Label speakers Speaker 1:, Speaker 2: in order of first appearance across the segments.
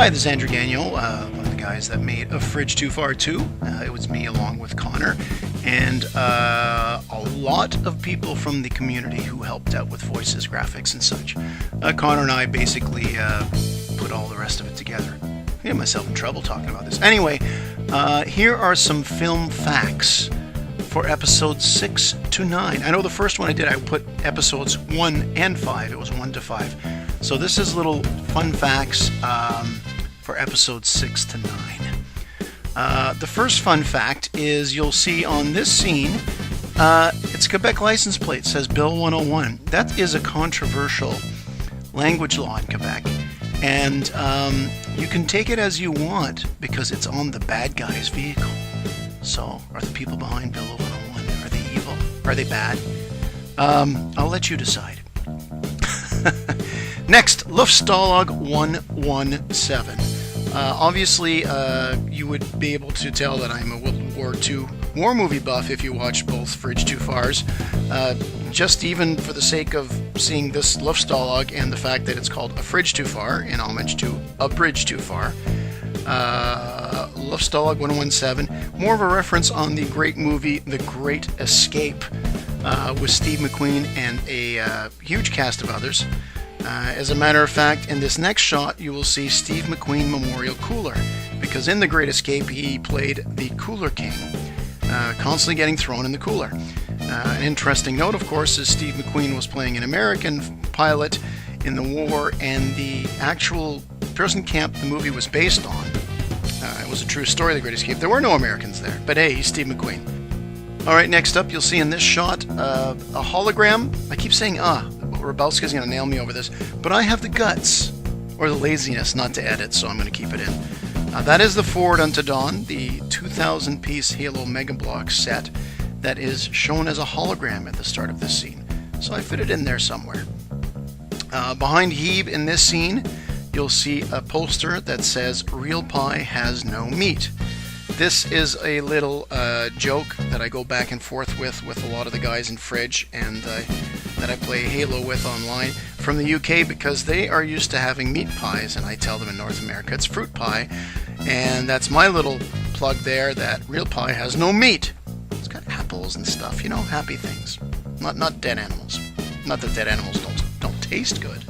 Speaker 1: Hi, this is Andrew Gagnon, one of the guys that made A Fridge Too Far 2. It was me along with Connor and a lot of people from the community who helped out with voices, graphics, and such. Connor and I basically put all the rest of it together. I get myself in trouble talking about this. Anyway, here are some film facts for episodes 6 to 9. I know the first one I did, I put episodes 1 and 5. It was 1 to 5. So this is little fun facts for episodes 6 to 9. The first fun fact is you'll see on this scene, it's a Quebec license plate, says Bill 101. That is a controversial language law in Quebec. And you can take it as you want because it's on the bad guy's vehicle. So, are the people behind Bill 101, are they evil? Are they bad? I'll let you decide. Next, Luftstalag 117. Obviously, you would be able to tell that I'm a World War II war movie buff if you watch both Fridge Too Fars. Just even for the sake of seeing this Luftstalag and the fact that it's called A Fridge Too Far, in homage to A Bridge Too Far. Luftstalag 117, more of a reference on the great movie The Great Escape with Steve McQueen and a huge cast of others. As a matter of fact, in this next shot you will see Steve McQueen Memorial Cooler, because in The Great Escape he played the Cooler King, constantly getting thrown in the cooler. An interesting note, of course, is Steve McQueen was playing an American pilot in the war, and the actual prison camp the movie was based on, it was a true story, The Great Escape. There were no Americans there, but hey, he's Steve McQueen. Alright, next up, you'll see in this shot a hologram. I keep saying Rebelska's going to nail me over this, but I have the guts, or the laziness, not to edit, so I'm going to keep it in. That is the Forward Unto Dawn, the 2,000-piece Halo Mega Block set that is shown as a hologram at the start of this scene. So I fit it in there somewhere. Behind Hebe in this scene, you'll see a poster that says, "Real pie has no meat." This is a little joke that I go back and forth with a lot of the guys in Fridge and that I play Halo with online from the UK, because they are used to having meat pies, and I tell them in North America it's fruit pie, and that's my little plug there, that real pie has no meat. It's got apples and stuff, you know, happy things, not dead animals. Not that dead animals don't taste good.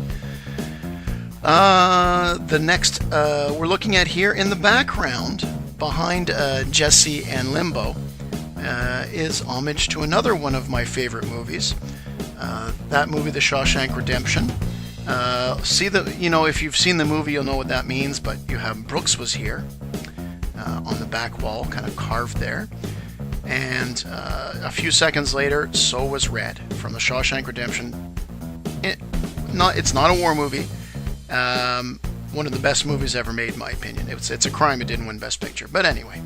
Speaker 1: The next we're looking at here in the background behind Jesse and Limbo is homage to another one of my favorite movies. That movie, The Shawshank Redemption. If you've seen the movie, you'll know what that means, but you have Brooks was here on the back wall, kind of carved there. And a few seconds later, so was Red from The Shawshank Redemption. It's not a war movie. One of the best movies ever made, in my opinion. It's a crime it didn't win Best Picture. But anyway,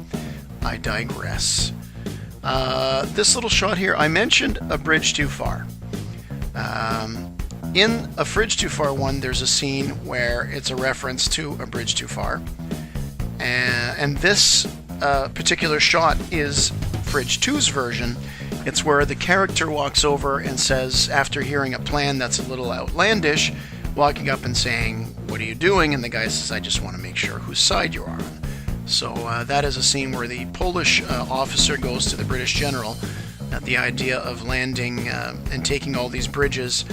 Speaker 1: I digress. This little shot here, I mentioned A Bridge Too Far. In A Fridge Too Far 1, there's a scene where it's a reference to A Bridge Too Far. And this particular shot is Fridge 2's version. It's where the character walks over and says, after hearing a plan that's a little outlandish, walking up and saying, "What are you doing?" And the guy says, "I just want to make sure whose side you are on." So that is a scene where the Polish officer goes to the British general at the idea of landing and taking all these bridges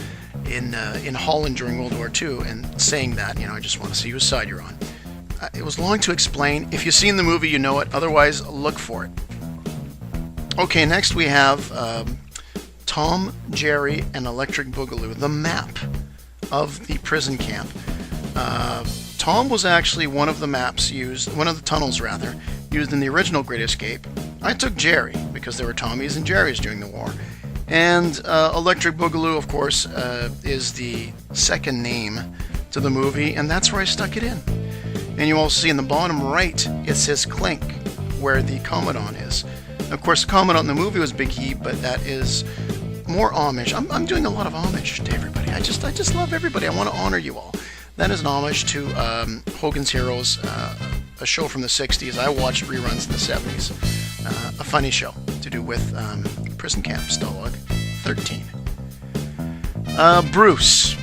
Speaker 1: in Holland during World War II, and saying that, I just want to see whose side you're on. It was long to explain. If you've seen the movie, you know it. Otherwise, look for it. Okay, next we have Tom, Jerry, and Electric Boogaloo, the map of the prison camp. Tom was actually one of the tunnels used in the original Great Escape. I took Jerry because there were Tommies and Jerrys during the war. And Electric Boogaloo, of course, is the second name to the movie, and that's where I stuck it in. And you also see in the bottom right, it says Clink, where the Commandant is. Of course, the Commandant in the movie was Big Hebe, but that is more homage. I'm doing a lot of homage to everybody. I just love everybody. I want to honor you all. That is an homage to Hogan's Heroes, a show from the 60s. I watched reruns in the 70s. A funny show to do with prison camp, Stalag 13. Bruce.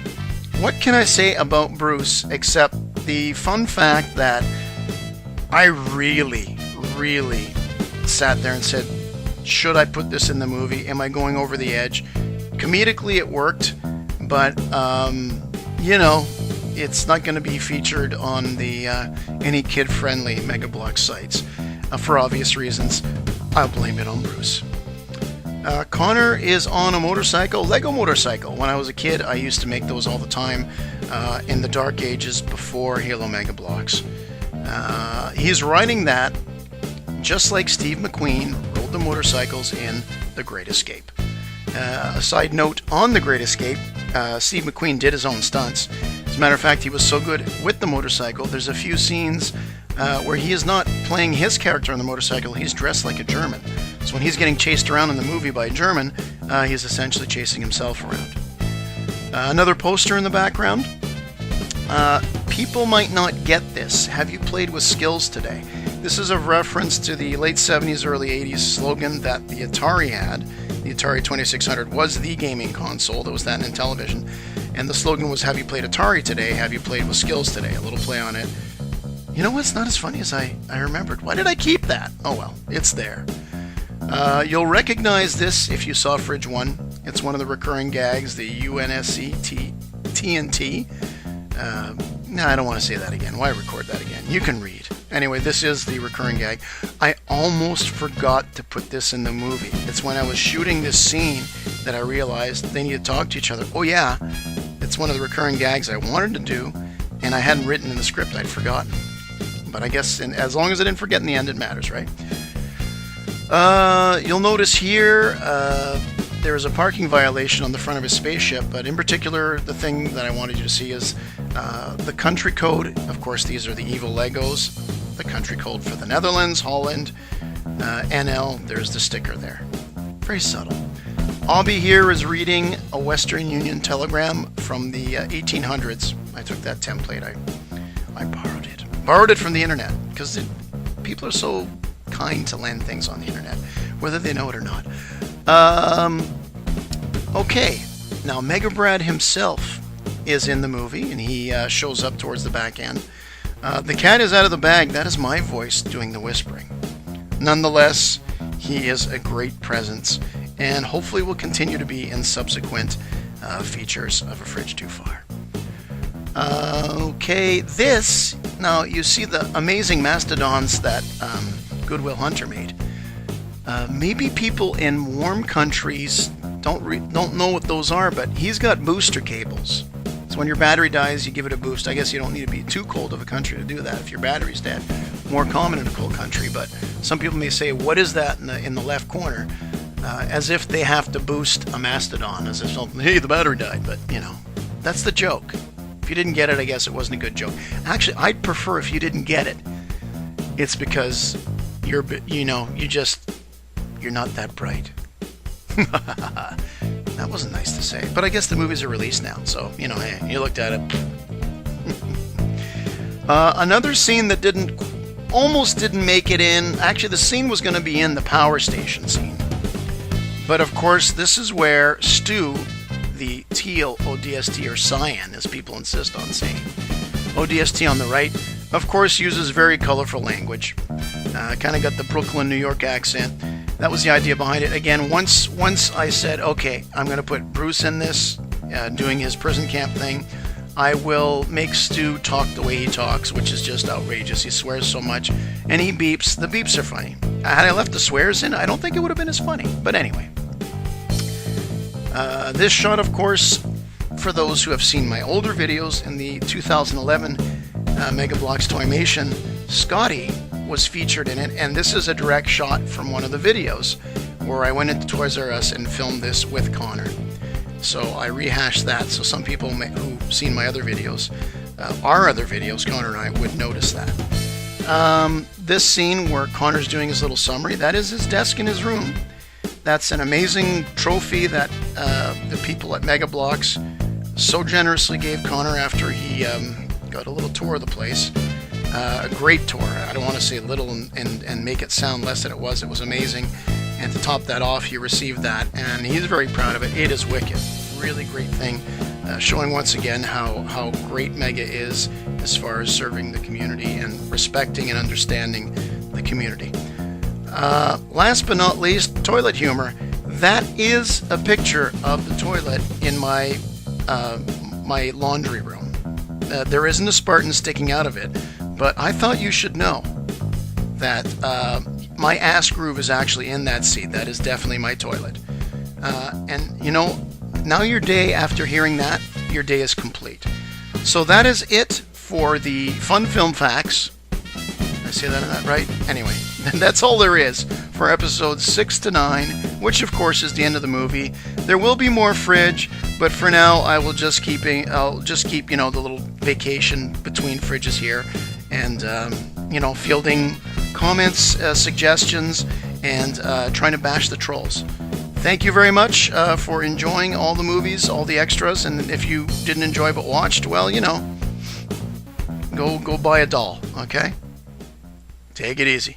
Speaker 1: What can I say about Bruce except the fun fact that I really sat there and said, should I put this in the movie? Am I going over the edge? Comedically, it worked, but you know, it's not going to be featured on the any kid-friendly Mega Bloks sites for obvious reasons. I'll blame it on Bruce. Connor is on a motorcycle, Lego motorcycle. When I was a kid, I used to make those all the time in the dark ages before Halo Mega Bloks. He's riding that just like Steve McQueen rode the motorcycles in The Great Escape. A side note on The Great Escape, Steve McQueen did his own stunts. As a matter of fact, he was so good with the motorcycle, there's a few scenes where he is not playing his character on the motorcycle, he's dressed like a German. So when he's getting chased around in the movie by a German, he's essentially chasing himself around. Another poster in the background. People might not get this. Have you played with skills today? This is a reference to the late 70s, early 80s slogan that the Atari had. The Atari 2600 was the gaming console. There was that in television. And the slogan was, have you played Atari today? Have you played with skills today? A little play on it. You know what's not as funny as I remembered? Why did I keep that? Oh well, it's there. You'll recognize this if you saw Fridge 1. It's one of the recurring gags, the UNSC TNT. No, I don't want to say that again. Why record that again? You can read. Anyway, this is the recurring gag. I almost forgot to put this in the movie. It's when I was shooting this scene that I realized they need to talk to each other. Oh yeah, it's one of the recurring gags I wanted to do, and I hadn't written in the script. I'd forgotten. But I guess as long as I didn't forget in the end, it matters, right? You'll notice here there is a parking violation on the front of his spaceship, but in particular, the thing that I wanted you to see is the country code. Of course, these are the evil Legos. The country code for the Netherlands, Holland, NL. There's the sticker there. Very subtle. Obby here is reading a Western Union telegram from the 1800s. I took that template. I borrowed it. Borrowed it from the internet because people are so kind to lend things on the internet, whether they know it or not. Okay, now Mega Brad himself is in the movie, and he shows up towards the back end. The cat is out of the bag. That is my voice doing the whispering. Nonetheless, he is a great presence, and hopefully will continue to be in subsequent features of A Fridge Too Far. Okay, this, now you see the amazing mastodons that Goodwill Hunter made. Maybe people in warm countries don't know what those are, but he's got booster cables. So when your battery dies, you give it a boost. I guess you don't need to be too cold of a country to do that if your battery's dead. More common in a cold country, but some people may say, what is that in the left corner? As if they have to boost a mastodon, as if something, hey, the battery died, but you know, that's the joke. If you didn't get it, I guess it wasn't a good joke. Actually, I'd prefer if you didn't get it. It's because you're not that bright. That wasn't nice to say, but I guess the movies are released now, so you know, hey, you looked at it. Another scene that almost didn't make it in. Actually, the scene was going to be in the power station scene, but of course, this is where Stu, the teal ODST or cyan, as people insist on saying, ODST on the right, of course, uses very colorful language. Kind of got the Brooklyn, New York accent. That was the idea behind it. Again, once I said, okay, I'm going to put Bruce in this, doing his prison camp thing, I will make Stu talk the way he talks, which is just outrageous. He swears so much, and he beeps. The beeps are funny. Had I left the swears in, I don't think it would have been as funny. But anyway. This shot, of course, for those who have seen my older videos in the 2011 Mega Bloks Toymation, Scotty was featured in it, and this is a direct shot from one of the videos where I went into Toys R Us and filmed this with Connor. So I rehashed that, so some people who've seen my other videos, our other videos, Connor and I, would notice that. This scene where Connor's doing his little summary, that is his desk in his room. That's an amazing trophy that the people at Mega Bloks so generously gave Connor after he got a little tour of the place. A great tour. I don't want to say little and make it sound less than it was. It was amazing. And to top that off, he received that, and he's very proud of it. It is wicked. Really great thing. showing once again how great Mega is as far as serving the community and respecting and understanding the community. Last but not least, toilet humor. That is a picture of the toilet in my my laundry room. There isn't a Spartan sticking out of it, but I thought you should know that my ass groove is actually in that seat. That is definitely my toilet. And you know, now your day, after hearing that, your day is complete. So that is it for the fun film facts. Did I say that right? Anyway, that's all there is for episodes 6 to 9, which of course is the end of the movie. There will be more fridge, but for now I'll just keep you know, the little vacation between fridges here, and you know, fielding comments, suggestions, and trying to bash the trolls. Thank you very much for enjoying all the movies, all the extras, and if you didn't enjoy but watched, well, you know, go buy a doll, okay? Take it easy.